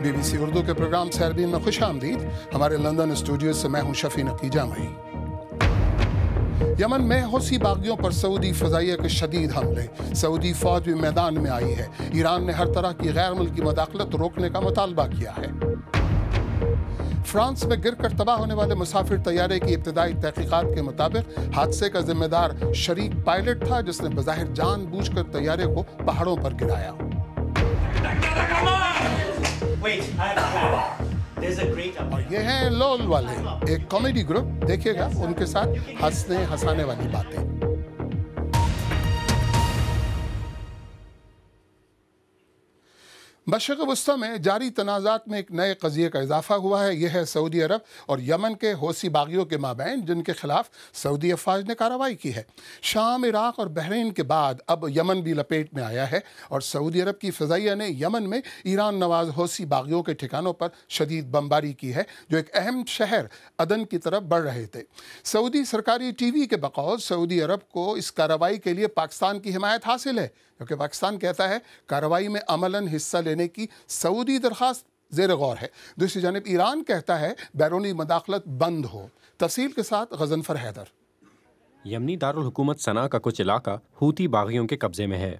BBC Urdu کے programme سیربین میں خوش آمدید۔ ہمارے لندن اسٹوڈیو سے میں ہوں شفیع نقی جامعی۔ یمن میں حوثی باغیوں پر سعودی فضائیہ کے شدید حملے، سعودی فوج بھی میدان میں آئی ہے۔ ایران نے ہر طرح کی غیر ملکی مداخلت روکنے کا مطالبہ کیا ہے۔ فرانس میں گر کر تباہ ہونے والے مسافر طیارے کی ابتدائی تحقیقات کے مطابق حادثے کا ذمہ دار شریک پائلٹ تھا، جس نے بظاہر جان بوجھ کر طیارے کو پہاڑوں پر گرایا۔ اور یہ ہیں لول والے، ایک کامیڈی گروپ۔ دیکھیے گا ان کے ساتھ ہنسانے والی باتیں۔ مشرق وسطی میں جاری تنازعات میں ایک نئے قضیے کا اضافہ ہوا ہے۔ یہ ہے سعودی عرب اور یمن کے حوثی باغیوں کے مابین، جن کے خلاف سعودی افواج نے کارروائی کی ہے۔ شام، عراق اور بحرین کے بعد اب یمن بھی لپیٹ میں آیا ہے اور سعودی عرب کی فضائیہ نے یمن میں ایران نواز حوثی باغیوں کے ٹھکانوں پر شدید بمباری کی ہے، جو ایک اہم شہر عدن کی طرف بڑھ رہے تھے۔ سعودی سرکاری ٹی وی کے بقول سعودی عرب کو اس کارروائی کے لیے پاکستان کی حمایت حاصل ہے، کیونکہ پاکستان کہتا ہے کارروائی میں عملاً حصہ لینے کی سعودی درخواست زیر غور ہے۔ دوسری جانب ایران کہتا ہے بیرونی مداخلت بند ہو۔ تفصیل کے ساتھ غضنفر حیدر۔ یمنی دارالحکومت صنعاء کا کچھ علاقہ حوثی باغیوں کے قبضے میں ہے۔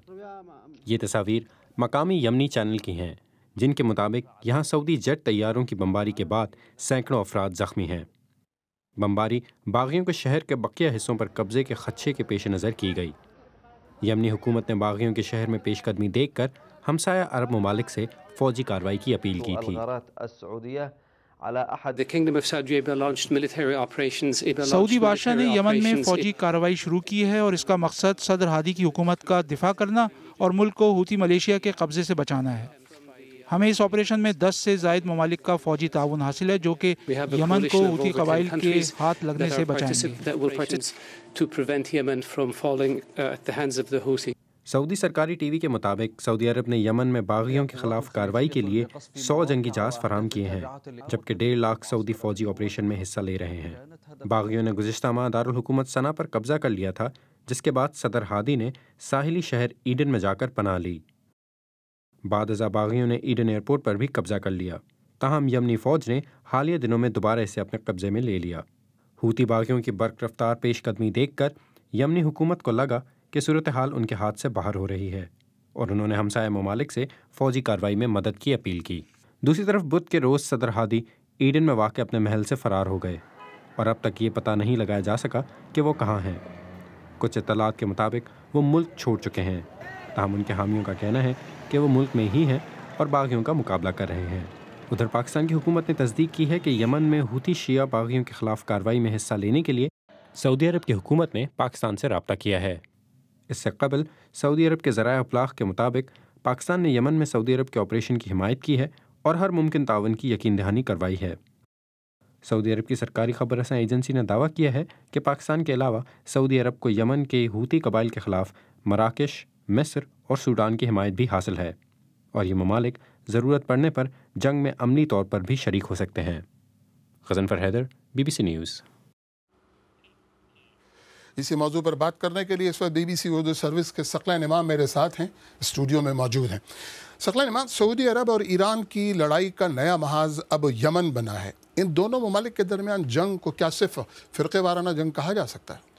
یہ تصاویر مقامی یمنی چینل کی ہیں، جن کے مطابق یہاں سعودی جیٹ طیاروں کی بمباری کے بعد سینکڑوں افراد زخمی ہیں۔ بمباری باغیوں کے شہر کے بقیہ حصوں پر قبضے کے خدشے کے پیش نظر کی گئی۔ یمنی حکومت نے باغیوں کے شہر میں پیش قدمی دیکھ کر ہمسایہ عرب ممالک سے فوجی کارروائی کی اپیل کی تھی۔ سعودی بادشاہ نے یمن میں فوجی کارروائی شروع کی ہے اور اس کا مقصد صدر ہادی کی حکومت کا دفاع کرنا اور ملک کو حوثی ملیشیا کے قبضے سے بچانا ہے۔ ہمیں اس آپریشن میں 10 سے زائد ممالک کا فوجی تعاون حاصل ہے، جو کہ یمن کو حوثی قبائل کے ہاتھ لگنے سے بچائیں گے۔ سعودی سرکاری ٹی وی کے مطابق سعودی عرب نے یمن میں باغیوں کے خلاف کارروائی کے لیے 100 جنگی جہاز فراہم کیے ہیں، جبکہ 1.5 لاکھ سعودی فوجی آپریشن میں حصہ لے رہے ہیں۔ باغیوں نے گزشتہ ماہ دارالحکومت صنعاء پر قبضہ کر لیا تھا، جس کے بعد صدر ہادی نے ساحلی شہر ایڈن میں جا کر پناہ لی۔ بعد ازاں باغیوں نے ایڈن ایئرپورٹ پر بھی قبضہ کر لیا، تاہم یمنی فوج نے حالیہ دنوں میں دوبارہ اسے اپنے قبضے میں لے لیا۔ حوثی باغیوں کی برق رفتار پیش قدمی دیکھ کر یمنی حکومت کو لگا کہ صورتحال ان کے ہاتھ سے باہر ہو رہی ہے، اور انہوں نے ہمسایہ ممالک سے فوجی کارروائی میں مدد کی اپیل کی۔ دوسری طرف بدھ کے روز صدر ہادی ایڈن میں واقع اپنے محل سے فرار ہو گئے، اور اب تک یہ پتہ نہیں لگایا جا سکا کہ وہ کہاں ہیں۔ کچھ اطلاعات کے مطابق وہ ملک چھوڑ چکے ہیں، تاہم ان کے حامیوں کا کہنا ہے کہ وہ ملک میں ہی ہیں اور باغیوں کا مقابلہ کر رہے ہیں۔ ادھر پاکستان کی حکومت نے تصدیق کی ہے کہ یمن میں حوثی شیعہ باغیوں کے خلاف کارروائی میں حصہ لینے کے لیے سعودی عرب کی حکومت نے پاکستان سے رابطہ کیا ہے۔ اس سے قبل سعودی عرب کے ذرائع ابلاغ کے مطابق پاکستان نے یمن میں سعودی عرب کے آپریشن کی حمایت کی ہے اور ہر ممکن تعاون کی یقین دہانی کروائی ہے۔ سعودی عرب کی سرکاری خبر رساں ایجنسی نے دعویٰ کیا ہے کہ پاکستان کے علاوہ سعودی عرب کو یمن کے حوثی قبائل کے خلاف مراکش، مصر اور سوڈان کی حمایت بھی حاصل ہے، اور یہ ممالک ضرورت پڑنے پر جنگ میں عملی طور پر بھی شریک ہو سکتے ہیں۔ Ghazanfar Haider, BBC news. اسی موضوع پر بات کرنے کے لیے اس وقت BBC اردو سروس کے ثقلین امام میرے ساتھ ہیں، اسٹوڈیو میں موجود ہیں۔ ثقلین امام، سعودی عرب اور ایران کی لڑائی کا نیا محاذ اب یمن بنا ہے۔ ان دونوں ممالک کے درمیان جنگ کو کیا صرف فرقے وارانہ جنگ کہا جا سکتا ہے؟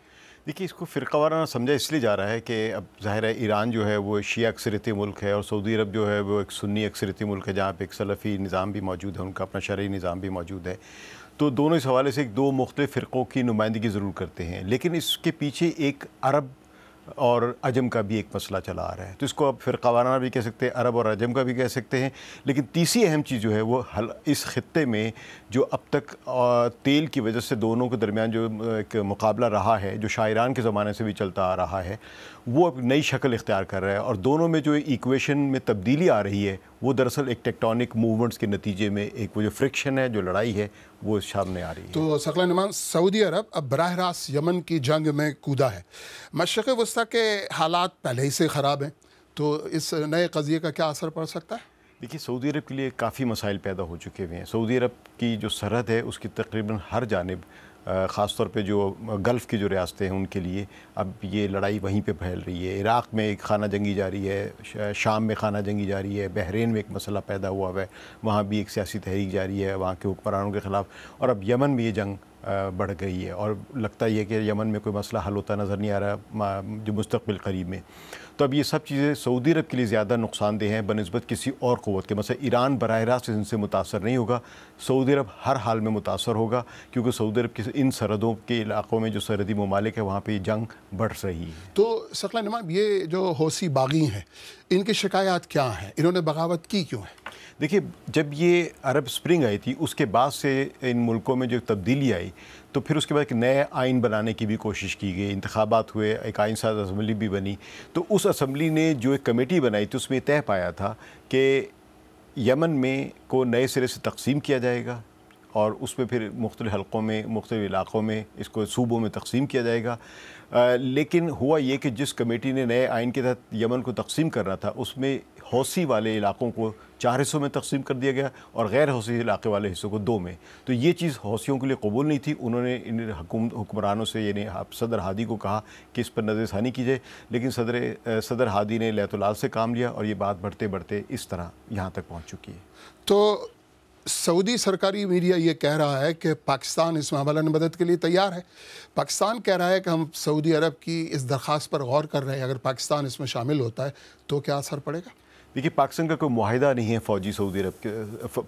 دیکھیے، اس کو فرقہ وارانہ سمجھا اس لیے جا رہا ہے کہ اب ظاہر ہے ایران جو ہے وہ شیعہ اکثریتی ملک ہے، اور سعودی عرب جو ہے وہ ایک سنی اکثریتی ملک ہے، جہاں پہ ایک سلفی نظام بھی موجود ہے، ان کا اپنا شرعی نظام بھی موجود ہے۔ تو دونوں اس حوالے سے دو مختلف فرقوں کی نمائندگی ضرور کرتے ہیں، لیکن اس کے پیچھے ایک عرب اور عجم کا بھی ایک مسئلہ چلا آ رہا ہے۔ تو اس کو اب فرقہ وارانہ بھی کہہ سکتے ہیں، عرب اور عجم کا بھی کہہ سکتے ہیں، لیکن تیسری اہم چیز جو ہے وہ اس خطے میں جو اب تک تیل کی وجہ سے دونوں کے درمیان جو ایک مقابلہ رہا ہے، جو شاعران کے زمانے سے بھی چلتا آ رہا ہے، وہ اب نئی شکل اختیار کر رہا ہے، اور دونوں میں جو ایکویشن میں تبدیلی آ رہی ہے وہ دراصل ایک ٹیکٹونک موومنٹس کے نتیجے میں ایک وہ جو فرکشن ہے، جو لڑائی ہے، وہ سامنے آ رہی ہے۔ تو ثقلین امام، سعودی عرب اب براہ راست یمن کی جنگ میں کودا ہے۔ مشرق وسطی کے حالات پہلے ہی سے خراب ہیں، تو اس نئے قضیے کا کیا اثر پڑ سکتا ہے؟ دیکھیے، سعودی عرب کے لیے کافی مسائل پیدا ہو چکے ہوئے ہیں۔ سعودی عرب کی جو سرحد ہے اس کی تقریباً ہر جانب خاص طور پہ جو گلف کی جو ریاستیں ہیں ان کے لیے اب یہ لڑائی وہیں پہ پھیل رہی ہے. عراق میں ایک خانہ جنگی جاری ہے, شام میں خانہ جنگی جاری ہے, بحرین میں ایک مسئلہ پیدا ہوا ہے, وہاں بھی ایک سیاسی تحریک جاری ہے وہاں کے حکمرانوں کے خلاف, اور اب یمن میں یہ جنگ بڑھ گئی ہے اور لگتا یہ کہ یمن میں کوئی مسئلہ حل ہوتا نظر نہیں آ رہا جو مستقبل قریب میں. تو اب یہ سب چیزیں سعودی عرب کے لیے زیادہ نقصان دہ ہیں بنسبت کسی اور قوت کے. مثلا ایران براہ راست ان سے متاثر نہیں ہوگا, سعودی عرب ہر حال میں متاثر ہوگا کیونکہ سعودی عرب کی ان سرحدوں کے علاقوں میں جو سرحدی ممالک ہیں وہاں پہ جنگ بڑھ رہی ہے. تو ثقلان امام, یہ جو حوثی باغی ہیں ان کی شکایات کیا ہیں, انہوں نے بغاوت کی کیوں ہے؟ دیکھیے, جب یہ عرب سپرنگ آئی تھی اس کے بعد سے ان ملکوں میں جو تبدیلی آئی تو پھر اس کے بعد ایک نئے آئین بنانے کی بھی کوشش کی گئی, انتخابات ہوئے, ایک آئین ساز اسمبلی بھی بنی. تو اس اسمبلی نے جو ایک کمیٹی بنائی تھی اس میں طے پایا تھا کہ یمن میں کو نئے سرے سے تقسیم کیا جائے گا اور اس میں پھر مختلف حلقوں میں مختلف علاقوں میں اس کو صوبوں میں تقسیم کیا جائے گا. لیکن ہوا یہ کہ جس کمیٹی نے نئے آئین کے تحت یمن کو تقسیم کرنا تھا اس میں حوثی والے علاقوں کو 4 حصوں میں تقسیم کر دیا گیا اور غیر حوثی علاقے والے حصوں کو 2 میں. تو یہ چیز حوثیوں کے لیے قبول نہیں تھی. انہوں نے ان حکمرانوں سے یعنی صدر ہادی کو کہا کہ اس پر نظر ثانی کی جائے, لیکن صدر ہادی نے لیت العال سے کام لیا اور یہ بات بڑھتے بڑھتے اس طرح یہاں تک پہنچ چکی ہے. تو سعودی سرکاری میڈیا یہ کہہ رہا ہے کہ پاکستان اس معاملہ میں مدد کے لیے تیار ہے. پاکستان کہہ رہا ہے کہ ہم سعودی عرب کی اس درخواست پر غور کر رہے ہیں, اگر پاکستان اس میں شامل ہوتا ہے تو کیا اثر پڑے گا؟ دیکھیے, پاکستان کا کوئی معاہدہ نہیں ہے فوجی سعودی عرب کے,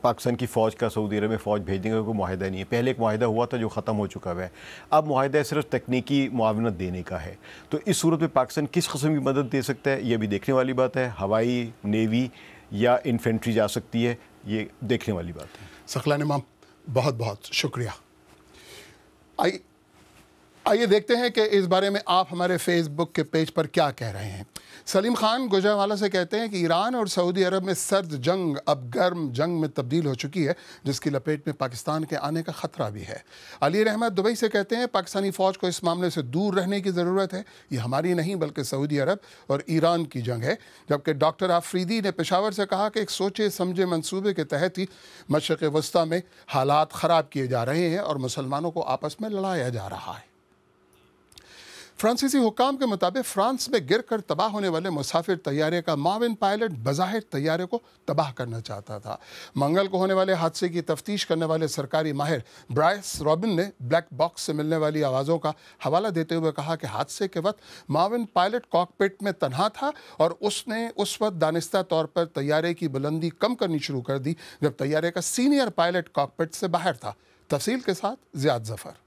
پاکستان کی فوج کا سعودی عرب میں فوج بھیجنے کا کوئی معاہدہ نہیں ہے. پہلے ایک معاہدہ ہوا تھا جو ختم ہو چکا ہے, اب معاہدہ صرف تکنیکی معاونت دینے کا ہے. تو اس صورت میں پاکستان کس قسم کی مدد دے سکتا ہے یہ بھی دیکھنے والی بات ہے. ہوائی, نیوی یا انفینٹری جا سکتی ہے, یہ دیکھنے والی بات ہے. ثقلان امام, بہت بہت شکریہ. آئیے دیکھتے ہیں کہ اس بارے میں آپ ہمارے فیس بک کے پیج پر کیا کہہ رہے ہیں. سلیم خان گوجرانوالہ سے کہتے ہیں کہ ایران اور سعودی عرب میں سرد جنگ اب گرم جنگ میں تبدیل ہو چکی ہے جس کی لپیٹ میں پاکستان کے آنے کا خطرہ بھی ہے. علی رحمت دبئی سے کہتے ہیں پاکستانی فوج کو اس معاملے سے دور رہنے کی ضرورت ہے, یہ ہماری نہیں بلکہ سعودی عرب اور ایران کی جنگ ہے. جبکہ ڈاکٹر آفریدی نے پشاور سے کہا کہ ایک سوچے سمجھے منصوبے کے تحت ہی مشرق وسطیٰ میں حالات خراب کیے جا رہے ہیں اور مسلمانوں کو آپس میں لڑایا جا رہا ہے. فرانسیسی حکام کے مطابق فرانس میں گر کر تباہ ہونے والے مسافر طیارے کا معاون پائلٹ بظاہر طیارے کو تباہ کرنا چاہتا تھا. منگل کو ہونے والے حادثے کی تفتیش کرنے والے سرکاری ماہر برائس رابن نے بلیک باکس سے ملنے والی آوازوں کا حوالہ دیتے ہوئے کہا کہ حادثے کے وقت معاون پائلٹ کاکپٹ میں تنہا تھا اور اس نے اس وقت دانستہ طور پر طیارے کی بلندی کم کرنی شروع کر دی جب طیارے کا سینئر پائلٹ کاکپٹ سے باہر تھا. تفصیل کے ساتھ زیاد ظفر.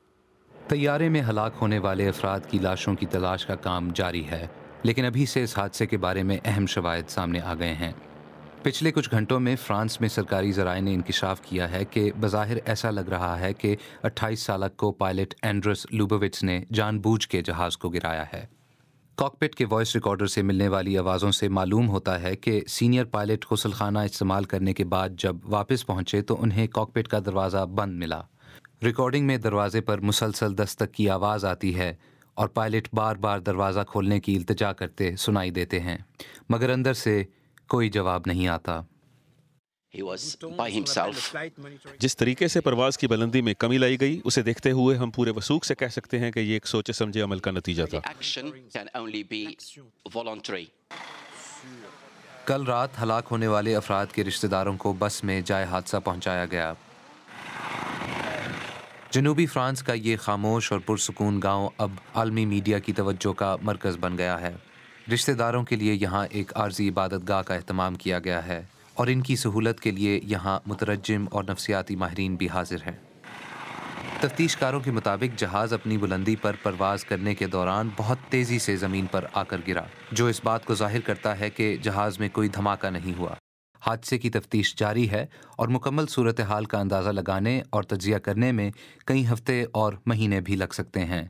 طیارے میں ہلاک ہونے والے افراد کی لاشوں کی تلاش کا کام جاری ہے, لیکن ابھی سے اس حادثے کے بارے میں اہم شواہد سامنے آ گئے ہیں. پچھلے کچھ گھنٹوں میں فرانس میں سرکاری ذرائع نے انکشاف کیا ہے کہ بظاہر ایسا لگ رہا ہے کہ 28 سالہ کو پائلٹ اینڈرس لوبووٹس نے جان بوجھ کے جہاز کو گرایا ہے. کاکپٹ کے وائس ریکارڈر سے ملنے والی آوازوں سے معلوم ہوتا ہے کہ سینئر پائلٹ غسل خانہ استعمال کرنے کے بعد جب واپس پہنچے تو انہیں کاکپٹ کا دروازہ بند ملا. ریکارڈنگ میں دروازے پر مسلسل دستک کی آواز آتی ہے اور پائلٹ بار بار دروازہ کھولنے کی التجا کرتے سنائی دیتے ہیں, مگر اندر سے کوئی جواب نہیں آتا. جس طریقے سے پرواز کی بلندی میں کمی لائی گئی اسے دیکھتے ہوئے ہم پورے وثوق سے کہہ سکتے ہیں کہ یہ ایک سوچے سمجھے عمل کا نتیجہ تھا. کل رات ہلاک ہونے والے افراد کے رشتہ داروں کو بس میں جائے حادثہ پہنچایا گیا. جنوبی فرانس کا یہ خاموش اور پرسکون گاؤں اب عالمی میڈیا کی توجہ کا مرکز بن گیا ہے. رشتہ داروں کے لیے یہاں ایک عارضی عبادت گاہ کا اہتمام کیا گیا ہے اور ان کی سہولت کے لیے یہاں مترجم اور نفسیاتی ماہرین بھی حاضر ہیں. تفتیش کاروں کے مطابق جہاز اپنی بلندی پر پرواز کرنے کے دوران بہت تیزی سے زمین پر آ کر گرا, جو اس بات کو ظاہر کرتا ہے کہ جہاز میں کوئی دھماکہ نہیں ہوا. حادثے کی تفتیش جاری ہے اور مکمل صورتحال کا اندازہ لگانے اور تجزیہ کرنے میں کئی ہفتے اور مہینے بھی لگ سکتے ہیں.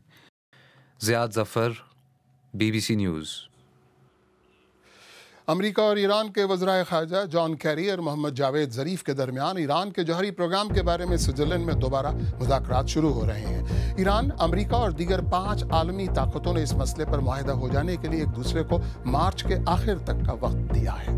زیاد ظفر, BBC نیوز. امریکہ اور ایران کے وزرائے خارجہ جان کیری اور محمد جاوید ظریف کے درمیان ایران کے جوہری پروگرام کے بارے میں سوئٹزرلینڈ میں دوبارہ مذاکرات شروع ہو رہے ہیں. ایران، امریکہ اور دیگر 5 عالمی طاقتوں نے اس مسئلے پر معاہدہ ہو جانے کے لیے ایک دوسرے کو مارچ کے آخر تک کا وقت دیا ہے.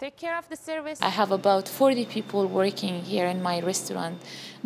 I have about 40 people working here in my restaurant.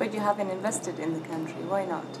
But you haven't invested in the country. Why not?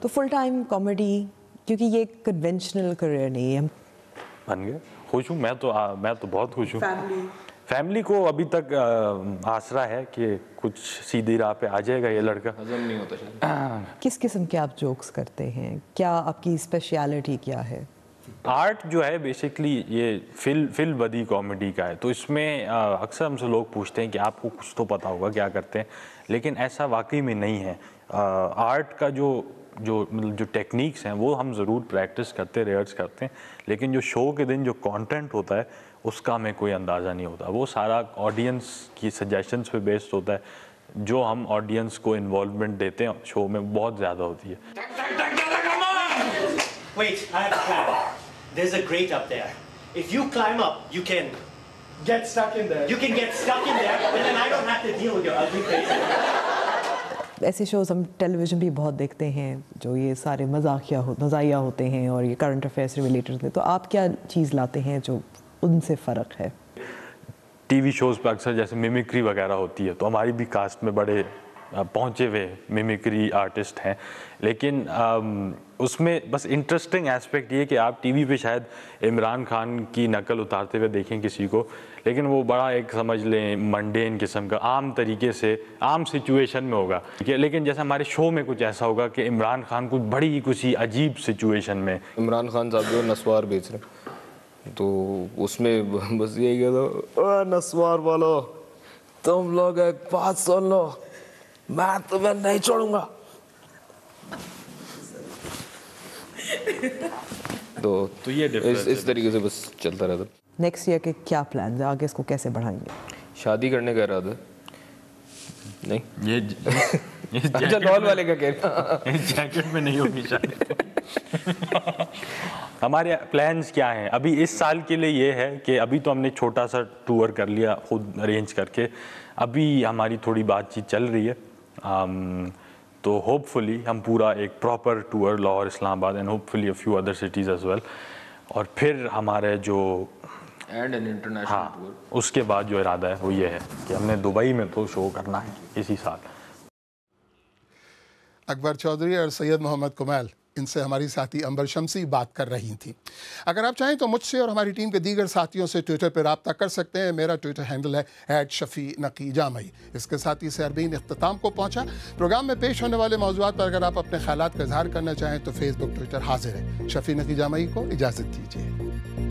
تو فل ٹائم کامیڈی، کیونکہ یہ کنونشنل کریئر نہیں ہے. بن گئے. خوش ہوں میں تو بہت خوش ہوں. فیملی کو ابھی تک آسرا ہے کہ کچھ سیدھی راہ پہ آ جائے گا یہ لڑکا. ہضم نہیں ہوتا. کس قسم کے آپ جوکس کرتے ہیں؟ کیا آپ کی اسپیشلٹی کیا ہے؟ آرٹ جو ہے بیسکلی یہ فل بدی کامیڈی کا ہے. تو اس میں اکثر ہم سے لوگ پوچھتے ہیں کہ آپ کو کچھ تو پتہ ہوگا کیا کرتے ہیں، لیکن ایسا واقعی میں نہیں ہے. آرٹ کا جو ٹیکنیکس ہیں وہ ہم ضرور پریکٹس کرتے، ریہرس کرتے ہیں، لیکن جو شو کے دن جو کانٹینٹ ہوتا ہے اس کا ہمیں کوئی اندازہ نہیں ہوتا. وہ سارا آڈینس کی سجیشنز پہ بیسڈ ہوتا ہے. جو ہم آڈینس کو انوالومنٹ دیتے ہیں شو میں بہت زیادہ ہوتی ہے. Wait, I have a plan. There's a grate up there. If you climb up, you can get stuck in there. You can get stuck in there, but then I don't have to deal with your ugly face. ایسے shows ہم ٹیلی vision بھی بہت دیکھتے ہیں جو یہ سارے مزاحیہ ہوتے ہیں اور یہ کرنٹ افیئر سے ریلیٹڈ ہوتے ہیں. تو آپ کیا چیز لاتے ہیں جو ان سے فرق ہے؟ ٹی وی شوز پہ اکثر جیسے میمکری وغیرہ ہوتی ہے تو ہماری بھی کاسٹ میں بڑے پہنچے ہوئے میمکری آرٹسٹ ہیں، لیکن اس میں بس انٹرسٹنگ ایسپیکٹ یہ کہ آپ ٹی وی پہ شاید عمران خان کی نقل اتارتے ہوئے دیکھیں کسی کو، لیکن وہ بڑا ایک سمجھ لیں منڈین قسم کا عام طریقے سے عام سچویشن میں ہوگا. لیکن جیسے ہمارے شو میں کچھ ایسا ہوگا کہ عمران خان کچھ بڑی کسی عجیب سچویشن میں، عمران خان صاحب جو نسوار بیچ رہے ہیں تو اس میں بس یہی کہتا نسوار والو تم لوگ ایک بات سن لو، میں تمہیں نہیں چھوڑوں گا. تو یہ اس طریقے سے بس چلتا رہتا. نیکسٹ ایئر کے کیا پلانز ہیں؟ آگے اس کو کیسے بڑھائیں گے؟ شادی کرنے کا ارادہ نہیں. یہ اچھا لال والے کا کہنا جیکٹ میں نہیں ہوگی شادی. ہمارے پلانز کیا ہیں ابھی اس سال کے لیے؟ یہ ہے کہ ابھی تو ہم نے چھوٹا سا ٹور کر لیا خود ارینج کر کے. ابھی ہماری تھوڑی بات چیت چل رہی ہے، تو ہوپ فلی ہم پورا ایک proper tour Lahore, Islamabad and hopefully a few other cities as well. اور پھر ہمارے جو اینڈ این انٹرنیشنل ٹور، اس کے بعد جو ارادہ ہے وہ یہ ہے کہ ہم نے دبئی میں تو شو کرنا ہے اسی سال. اکبر چودھری اور سید محمد کمیل، ان سے ہماری ساتھی امبر شمسی بات کر رہی تھیں. اگر آپ چاہیں تو مجھ سے اور ہماری ٹیم کے دیگر ساتھیوں سے ٹویٹر پہ رابطہ کر سکتے ہیں. میرا ٹویٹر ہینڈل ہے @شفیع_نقی_جامعی. اس کے ساتھ ہی سہربین اختتام کو پہنچا. پروگرام میں پیش ہونے والے موضوعات پر اگر آپ اپنے خیالات کا اظہار کرنا چاہیں تو فیس بک ٹویٹر حاضر ہے. شفیع نقی جامعی کو اجازت دیجیے.